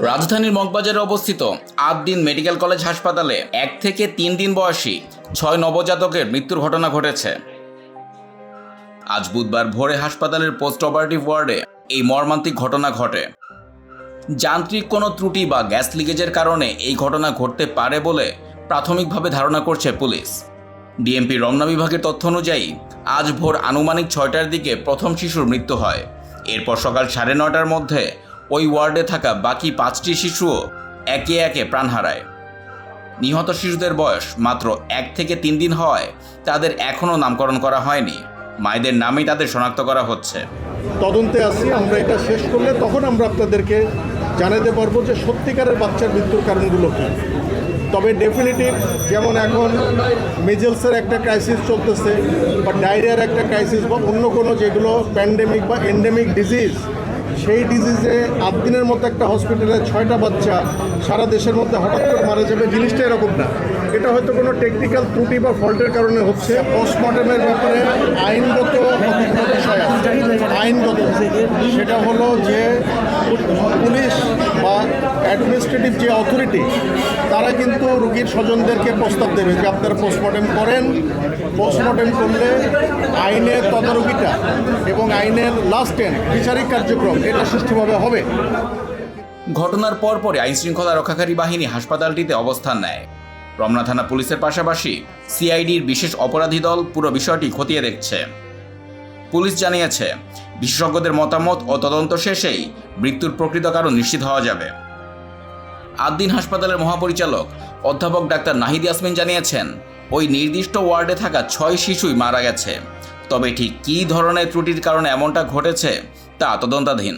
রাজধানীর মগবাজারে অবস্থিত আদ-দ্বীন medical college হাসপাতালে 1 থেকে 3 দিন বয়সী 6 নবজাতকের মৃত্যুর ঘটনা ঘটেছে। আজ বুধবার ভোরে হাসপাতালের পোস্ট অপারেটিভ ওয়ার্ডে এই মর্মান্তিক ঘটনা ঘটে। যান্ত্রিক কোনো ত্রুটি বা গ্যাস লিকেজের কারণে এই ঘটনা ঘটতে পারে বলে প্রাথমিকভাবে ধারণা করছে পুলিশ। ডিএমপি রমনা বিভাগের তথ্য অনুযায়ী আজ ভোর আনুমানিক 6টার দিকে প্রথম শিশুর মৃত্যু হয়। এরপর সকাল 9:30টার মধ্যে ওই ওয়ার্ডে থাকা বাকি 5টি শিশুও একে একে প্রাণ হারায়। নিহত শিশুদের বয়স মাত্র 1 থেকে 3 দিন হওয়ায় তাদের এখনও নামকরণ করা হয়নি। মায়েদের নামেই তাদের শনাক্ত করা হচ্ছে। তদন্তে আছি, আমরা এটা শেষ করলে তখন আমরা আপনাদেরকে জানাতে পারবো যে সত্যিকারের বাচ্চার মৃত্যুর কারণগুলো কী। তবে ডেফিনেটিভ যেমন এখন মেজেলসের একটা ক্রাইসিস চলতেছে বা ডায়রিয়ার একটা ক্রাইসিস বা অন্য কোনো যেগুলো প্যান্ডেমিক বা এন্ডেমিক ডিজিজ, সেই ডিজিজে আদ-দ্বীনের মতো একটা হসপিটালে 6টা বাচ্চা সারা দেশের মধ্যে হঠাৎ করে মারা যাবে, জিনিসটা এরকম না। এটা হয়তো কোনো টেকনিক্যাল ত্রুটি বা ফল্টের কারণে হচ্ছে। পোস্টমর্টমের ব্যাপারে আইনগত বিষয় আছে, আইনগত সেটা হলো যে পুলিশ বা অ্যাডমিনিস্ট্রেটিভ যে অথরিটি তারা কিন্তু রোগীর স্বজনদেরকে প্রস্তাব দেবে যে আপনারা পোস্টমর্টেম করেন। পোস্টমর্টেম করলে আইনের তদারকিটা এবং আইনের লাস্ট এন্ড বিচারিক কার্যক্রম এটা সুষ্ঠুভাবে হবে। ঘটনার পরপরই আইনশৃঙ্খলা রক্ষাকারী বাহিনী হাসপাতালটিতে অবস্থান নেয়। রমনা থানা পুলিশের পাশাপাশি সিআইডির বিশেষ অপরাধী দল পুরো বিষয়টি খতিয়ে দেখছে। পুলিশ জানিয়েছে, বিশেষজ্ঞদের মতামত ও তদন্ত শেষেই মৃত্যুর প্রকৃত কারণ নিশ্চিত হওয়া যাবে। আদ-দ্বীন হাসপাতালের মহাপরিচালক অধ্যাপক ডাক্তার নাহিদ ইয়াসমিন জানিয়েছেন, ওই নির্দিষ্ট ওয়ার্ডে থাকা 6 শিশুই মারা গেছে। তবে ঠিক কী ধরনের ত্রুটির কারণে এমনটা ঘটেছে তা তদন্তাধীন।